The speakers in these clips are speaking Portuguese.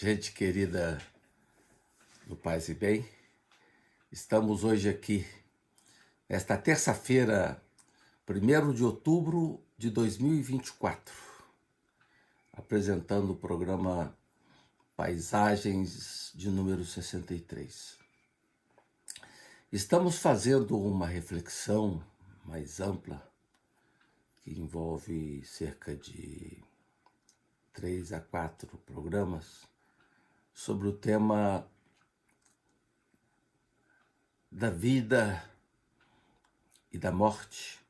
Gente querida do Paz e Bem, estamos hoje aqui, nesta terça-feira, 1º de outubro de 2024, apresentando o programa Paisagens de número 63. Estamos fazendo uma reflexão mais ampla, que envolve cerca de 3 a 4 programas, sobre o tema da vida e da morte,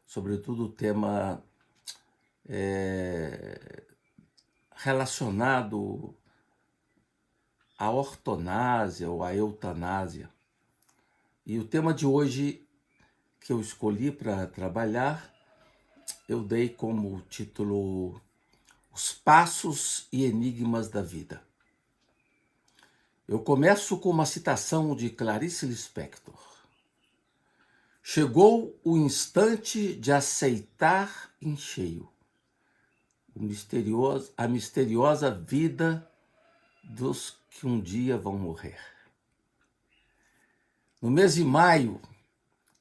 sobretudo o tema relacionado à ortonásia ou à eutanásia. E o tema de hoje que eu escolhi para trabalhar, eu dei como título Os Passos e Enigmas da Vida. Eu começo com uma citação de Clarice Lispector. Chegou o instante de aceitar em cheio a misteriosa vida dos que um dia vão morrer. No mês de maio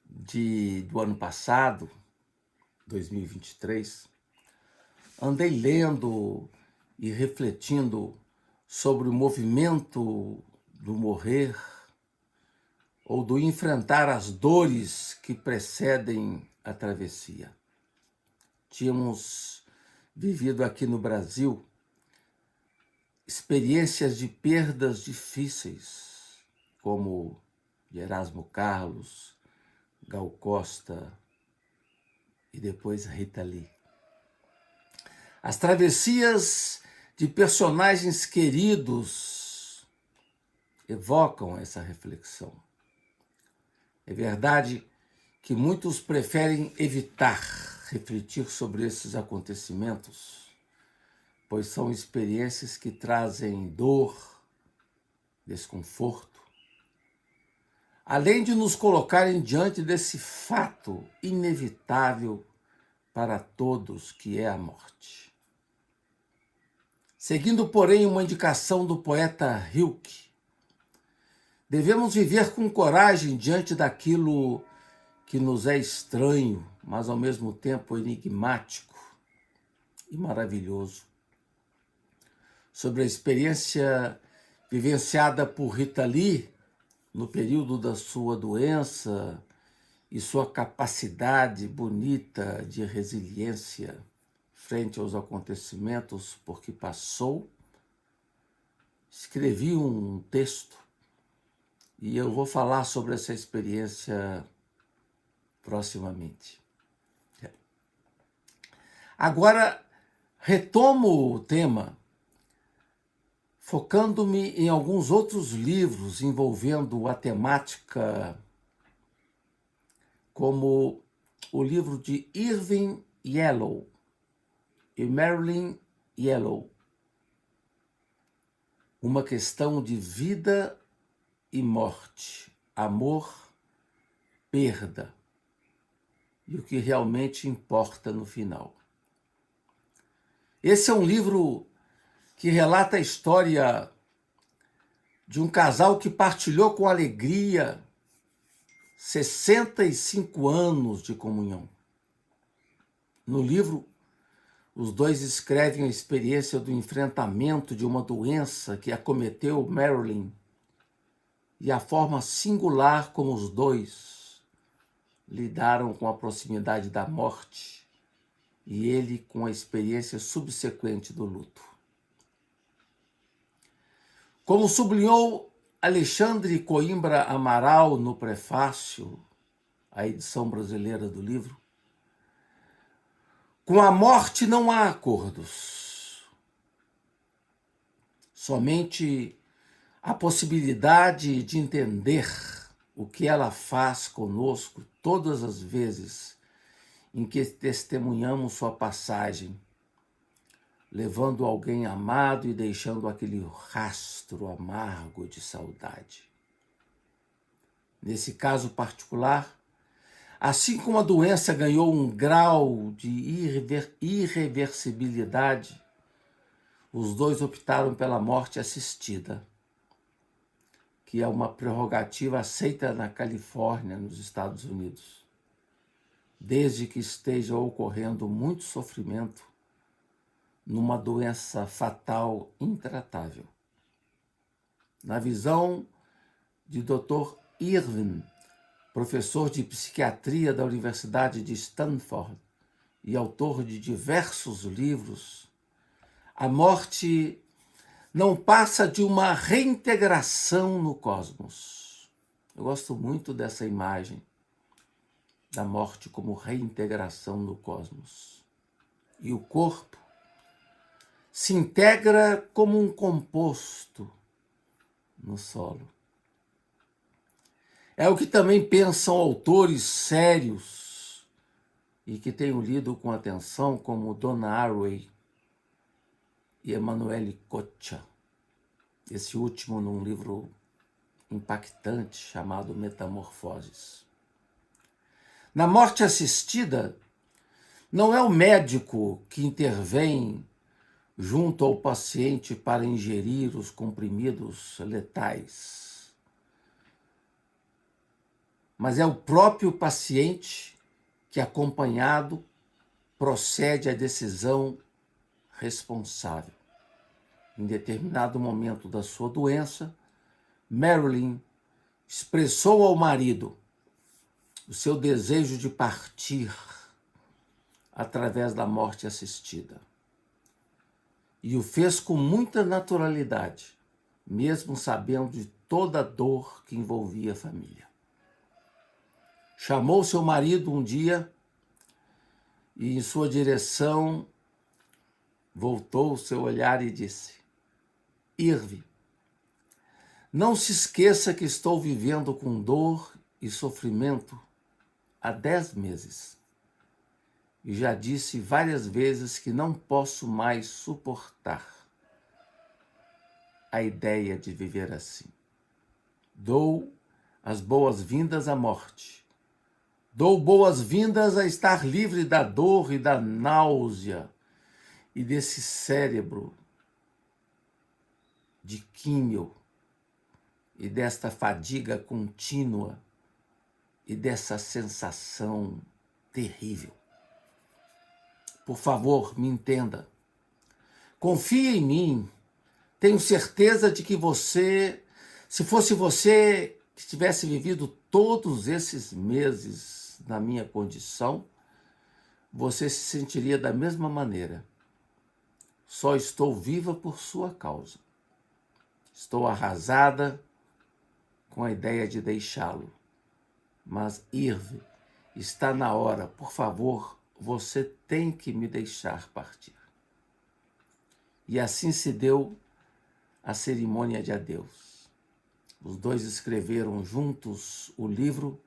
do ano passado, 2023, andei lendo e refletindo sobre o movimento do morrer ou do enfrentar as dores que precedem a travessia. Tínhamos vivido aqui no Brasil experiências de perdas difíceis, como de Erasmo Carlos, Gal Costa e depois Rita Lee. As travessias de personagens queridos evocam essa reflexão. É verdade que muitos preferem evitar refletir sobre esses acontecimentos, pois são experiências que trazem dor, desconforto, além de nos colocarem diante desse fato inevitável para todos, que é a morte. Seguindo, porém, uma indicação do poeta Rilke, devemos viver com coragem diante daquilo que nos é estranho, mas ao mesmo tempo enigmático e maravilhoso. Sobre a experiência vivenciada por Rita Lee no período da sua doença e sua capacidade bonita de resiliência frente aos acontecimentos por que passou, escrevi um texto e eu vou falar sobre essa experiência proximamente. Agora, retomo o tema, focando-me em alguns outros livros envolvendo a temática, como o livro de Irving Yalom e Marilyn Yalom, Uma Questão de Vida e Morte, Amor, Perda e o que realmente importa no final. Esse é um livro que relata a história de um casal que partilhou com alegria 65 anos de comunhão. No livro, os dois escrevem a experiência do enfrentamento de uma doença que acometeu Marilyn e a forma singular como os dois lidaram com a proximidade da morte e ele com a experiência subsequente do luto. Como sublinhou Alexandre Coimbra Amaral no prefácio à edição brasileira do livro, com a morte não há acordos. Somente a possibilidade de entender o que ela faz conosco todas as vezes em que testemunhamos sua passagem, levando alguém amado e deixando aquele rastro amargo de saudade. Nesse caso particular, assim como a doença ganhou um grau de irreversibilidade, Os dois optaram pela morte assistida, que é uma prerrogativa aceita na Califórnia, nos Estados Unidos, desde que esteja ocorrendo muito sofrimento numa doença fatal intratável. Na visão de Dr. Irving, professor de psiquiatria da Universidade de Stanford e autor de diversos livros, a morte não passa de uma reintegração no cosmos. Eu gosto muito dessa imagem da morte como reintegração no cosmos. E o corpo se integra como um composto no solo. É o que também pensam autores sérios e que tenho lido com atenção, como Donna Haraway e Emanuele Coccia, esse último num livro impactante chamado Metamorfoses. Na morte assistida, não é o médico que intervém junto ao paciente para ingerir os comprimidos letais, mas é o próprio paciente que, acompanhado, procede à decisão responsável. Em determinado momento da sua doença, Marilyn expressou ao marido o seu desejo de partir através da morte assistida. E o fez com muita naturalidade, mesmo sabendo de toda a dor que envolvia a família. Chamou seu marido um dia e, em sua direção, voltou o seu olhar e disse: Irving, não se esqueça que estou vivendo com dor e sofrimento há 10 meses. E já disse várias vezes que não posso mais suportar a ideia de viver assim. Dou as boas-vindas à morte. Dou boas-vindas a estar livre da dor e da náusea e desse cérebro de químio e desta fadiga contínua e dessa sensação terrível. Por favor, me entenda. Confie em mim. Tenho certeza de que você, se fosse você que tivesse vivido todos esses meses na minha condição, você se sentiria da mesma maneira. Só estou viva por sua causa. Estou arrasada com a ideia de deixá-lo. Mas, Irving, está na hora, por favor, você tem que me deixar partir. E assim se deu a cerimônia de adeus. Os dois escreveram juntos o livro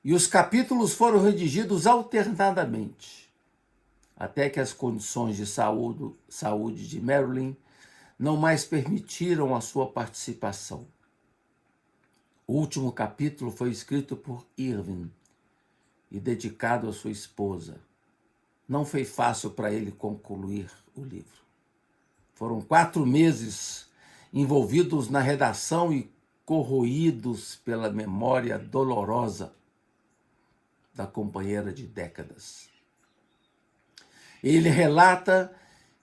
e os capítulos foram redigidos alternadamente, até que as condições de saúde de Marilyn não mais permitiram a sua participação. O último capítulo foi escrito por Irving e dedicado à sua esposa. Não foi fácil para ele concluir o livro. Foram 4 meses envolvidos na redação e corroídos pela memória dolorosa da companheira de décadas. Ele relata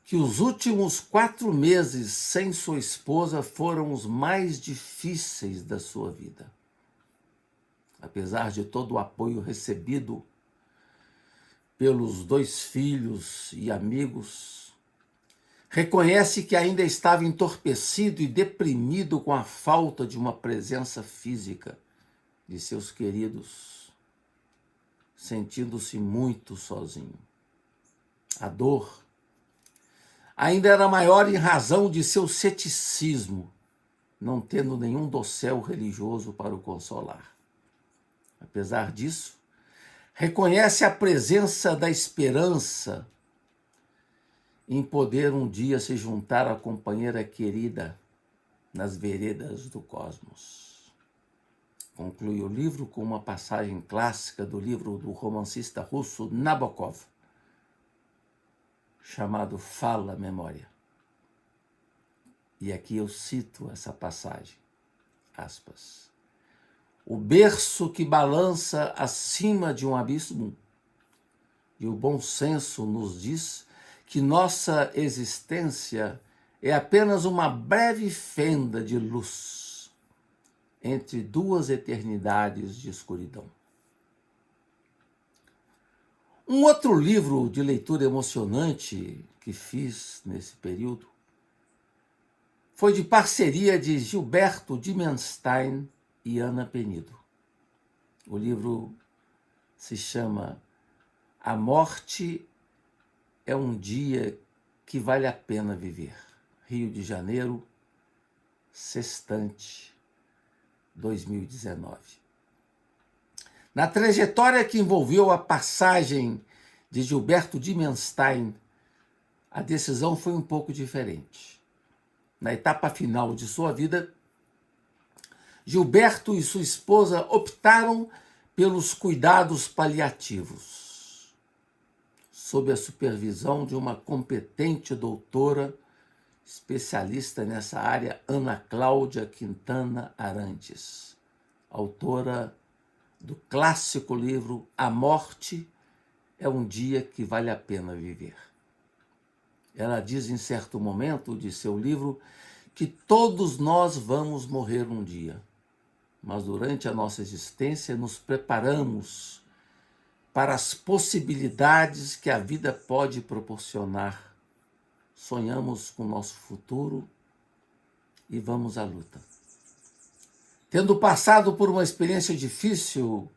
que os últimos 4 meses sem sua esposa foram os mais difíceis da sua vida. Apesar de todo o apoio recebido pelos 2 filhos e amigos, reconhece que ainda estava entorpecido e deprimido com a falta de uma presença física de seus queridos, sentindo-se muito sozinho. A dor ainda era maior em razão de seu ceticismo, não tendo nenhum dossel religioso para o consolar. Apesar disso, reconhece a presença da esperança em poder um dia se juntar à companheira querida nas veredas do cosmos. Conclui o livro com uma passagem clássica do livro do romancista russo Nabokov, chamado Fala, Memória. E aqui eu cito essa passagem, aspas. O berço que balança acima de um abismo, e o bom senso nos diz que nossa existência é apenas uma breve fenda de luz entre duas eternidades de escuridão. Um outro livro de leitura emocionante que fiz nesse período foi de parceria de Gilberto Dimenstein e Ana Penido. O livro se chama A Morte é um Dia que Vale a Pena Viver. Rio de Janeiro, Sextante, 2019. Na trajetória que envolveu a passagem de Gilberto Dimenstein, a decisão foi um pouco diferente. Na etapa final de sua vida, Gilberto e sua esposa optaram pelos cuidados paliativos, sob a supervisão de uma competente doutora especialista nessa área, Ana Cláudia Quintana Arantes, autora do clássico livro A Morte é um Dia que Vale a Pena Viver. Ela diz em certo momento de seu livro que todos nós vamos morrer um dia, mas durante a nossa existência nos preparamos para as possibilidades que a vida pode proporcionar. Sonhamos com o nosso futuro e vamos à luta. Tendo passado por uma experiência difícil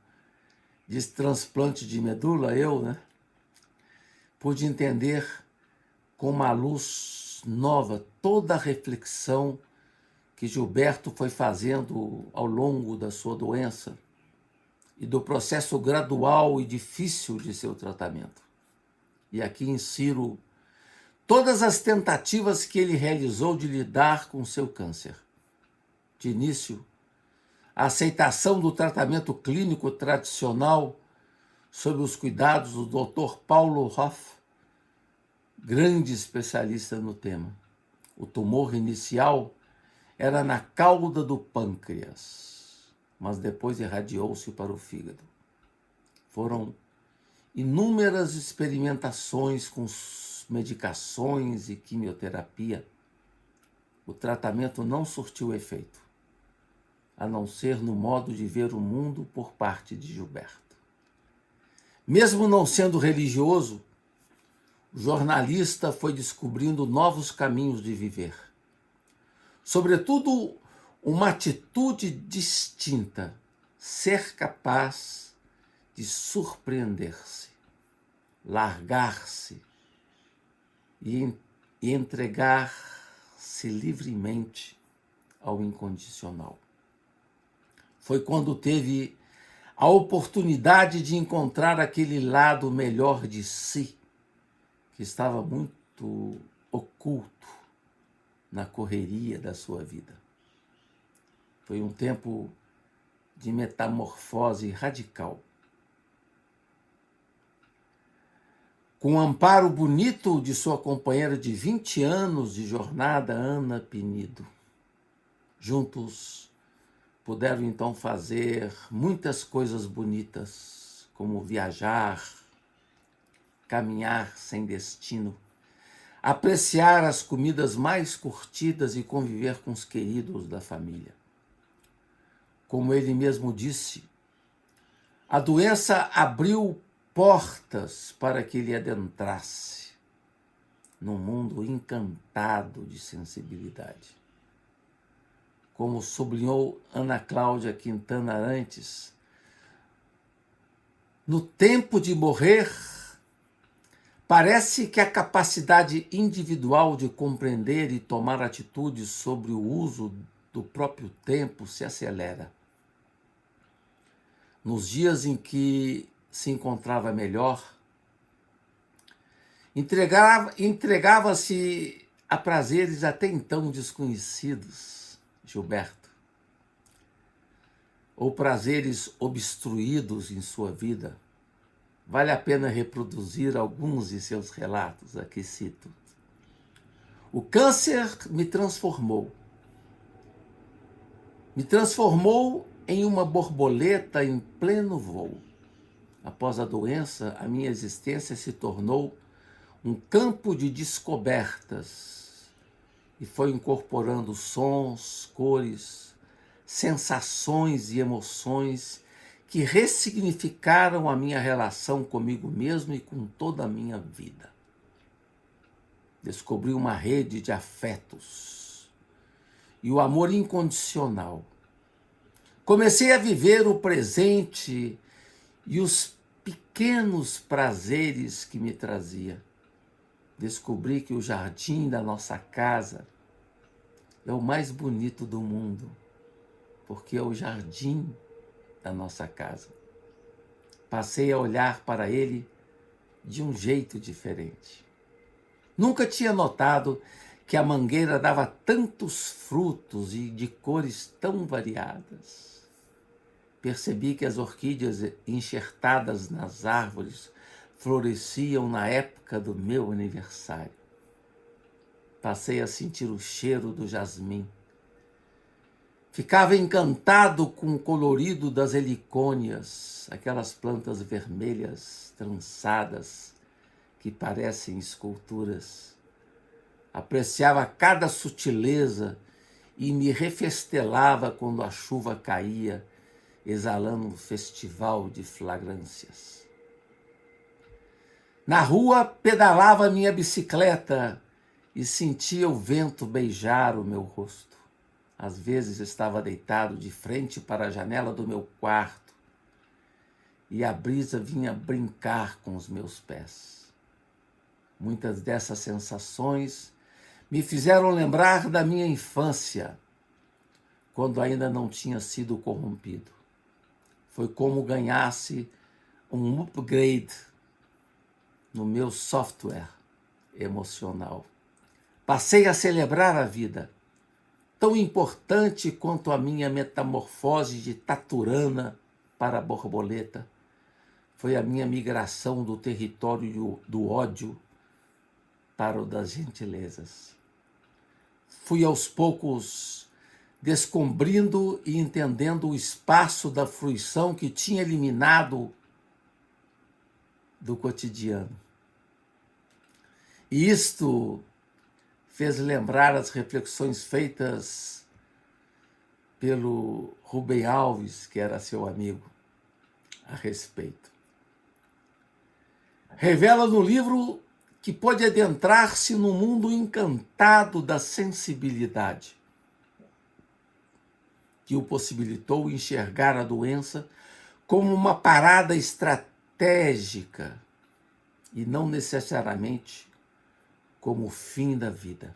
de transplante de medula, pude entender com uma luz nova toda a reflexão que Gilberto foi fazendo ao longo da sua doença e do processo gradual e difícil de seu tratamento. E aqui insiro todas as tentativas que ele realizou de lidar com seu câncer. De início, a aceitação do tratamento clínico tradicional sob os cuidados do Dr. Paulo Hoff, grande especialista no tema. O tumor inicial era na cauda do pâncreas, mas depois irradiou-se para o fígado. Foram inúmeras experimentações com medicações e quimioterapia. O tratamento não surtiu efeito, a não ser no modo de ver o mundo por parte de Gilberto. Mesmo não sendo religioso, o jornalista foi descobrindo novos caminhos de viver. Sobretudo, uma atitude distinta, ser capaz de surpreender-se, largar-se e entregar-se livremente ao incondicional. Foi quando teve a oportunidade de encontrar aquele lado melhor de si, que estava muito oculto na correria da sua vida. Foi um tempo de metamorfose radical. Com o amparo bonito de sua companheira de 20 anos de jornada, Ana Penido, juntos puderam então fazer muitas coisas bonitas, como viajar, caminhar sem destino, apreciar as comidas mais curtidas e conviver com os queridos da família. Como ele mesmo disse, a doença abriu portas para que ele adentrasse num mundo encantado de sensibilidade. Como sublinhou Ana Cláudia Quintana Arantes, no tempo de morrer, parece que a capacidade individual de compreender e tomar atitudes sobre o uso do próprio tempo se acelera. Nos dias em que se encontrava melhor, entregava-se a prazeres até então desconhecidos, Gilberto, ou prazeres obstruídos em sua vida. Vale a pena reproduzir alguns de seus relatos, aqui cito. O câncer me transformou. Me transformou em uma borboleta em pleno voo. Após a doença, a minha existência se tornou um campo de descobertas e foi incorporando sons, cores, sensações e emoções que ressignificaram a minha relação comigo mesmo e com toda a minha vida. Descobri uma rede de afetos e o amor incondicional. Comecei a viver o presente e os pequenos prazeres que me trazia. Descobri que o jardim da nossa casa é o mais bonito do mundo, porque é o jardim da nossa casa. Passei a olhar para ele de um jeito diferente. Nunca tinha notado que a mangueira dava tantos frutos e de cores tão variadas. Percebi que as orquídeas enxertadas nas árvores floresciam na época do meu aniversário. Passei a sentir o cheiro do jasmim. Ficava encantado com o colorido das helicônias, aquelas plantas vermelhas trançadas que parecem esculturas. Apreciava cada sutileza e me refestelava quando a chuva caía, exalando um festival de fragrâncias. Na rua, pedalava minha bicicleta e sentia o vento beijar o meu rosto. Às vezes estava deitado de frente para a janela do meu quarto e a brisa vinha brincar com os meus pés. Muitas dessas sensações me fizeram lembrar da minha infância, quando ainda não tinha sido corrompido. Foi como ganhasse um upgrade no meu software emocional. Passei a celebrar a vida, tão importante quanto a minha metamorfose de taturana para borboleta. Foi a minha migração do território do ódio para o das gentilezas. Fui aos poucos descobrindo e entendendo o espaço da fruição que tinha eliminado do cotidiano. E isto fez lembrar as reflexões feitas pelo Rubem Alves, que era seu amigo, a respeito. Revela no livro que pode adentrar-se no mundo encantado da sensibilidade, que o possibilitou enxergar a doença como uma parada estratégica e não necessariamente como o fim da vida.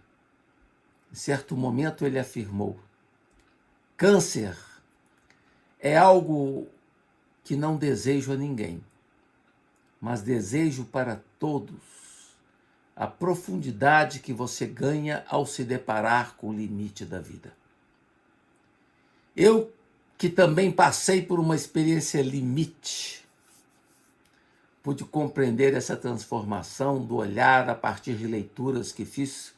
Em certo momento ele afirmou: câncer é algo que não desejo a ninguém, mas desejo para todos a profundidade que você ganha ao se deparar com o limite da vida. Eu, que também passei por uma experiência limite, pude compreender essa transformação do olhar a partir de leituras que fiz,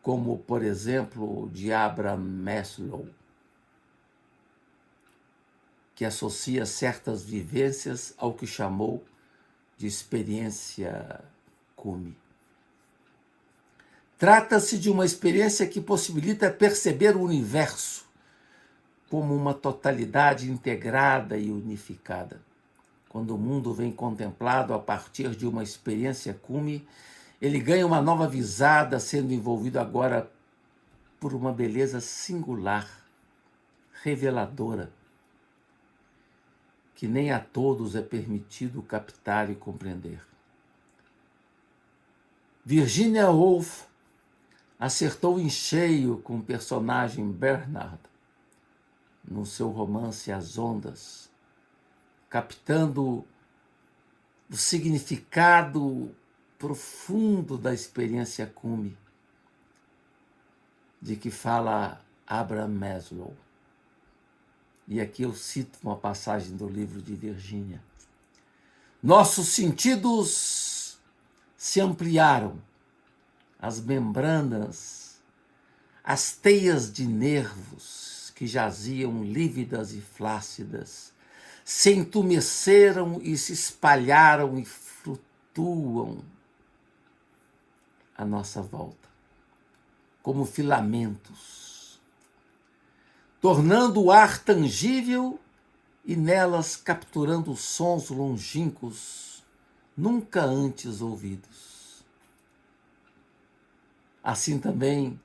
como, por exemplo, de Abraham Maslow, que associa certas vivências ao que chamou de experiência Cume. Trata-se de uma experiência que possibilita perceber o universo como uma totalidade integrada e unificada. Quando o mundo vem contemplado a partir de uma experiência Cume, ele ganha uma nova visada, sendo envolvido agora por uma beleza singular, reveladora, que nem a todos é permitido captar e compreender. Virginia Woolf acertou em cheio com o personagem Bernard no seu romance As Ondas, captando o significado profundo da experiência Cume, de que fala Abraham Maslow. E aqui eu cito uma passagem do livro de Virginia. Nossos sentidos se ampliaram as membranas, as teias de nervos que jaziam lívidas e flácidas, se entumeceram e se espalharam e flutuam à nossa volta, como filamentos, tornando o ar tangível e nelas capturando sons longínquos, nunca antes ouvidos. Assim também,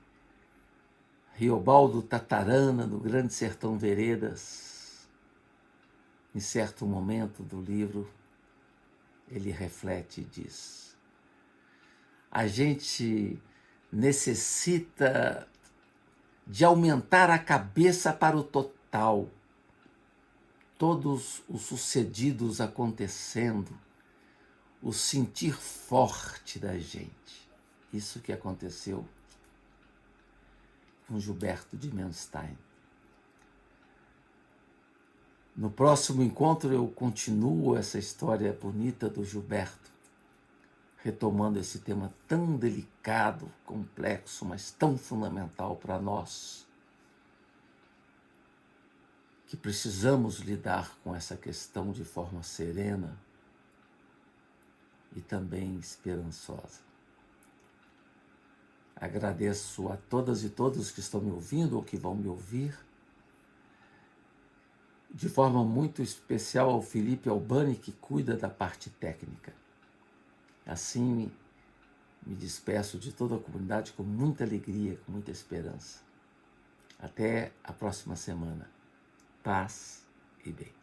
Riobaldo Tatarana, no Grande Sertão Veredas, em certo momento do livro, ele reflete e diz: a gente necessita de aumentar a cabeça para o total, todos os sucedidos acontecendo, o sentir forte da gente. Isso que aconteceu com Gilberto de Menstein. No próximo encontro eu continuo essa história bonita do Gilberto, retomando esse tema tão delicado, complexo, mas tão fundamental para nós, que precisamos lidar com essa questão de forma serena e também esperançosa. Agradeço a todas e todos que estão me ouvindo ou que vão me ouvir, de forma muito especial ao Felipe Albani, que cuida da parte técnica. Assim, me despeço de toda a comunidade com muita alegria, com muita esperança. Até a próxima semana. Paz e bem.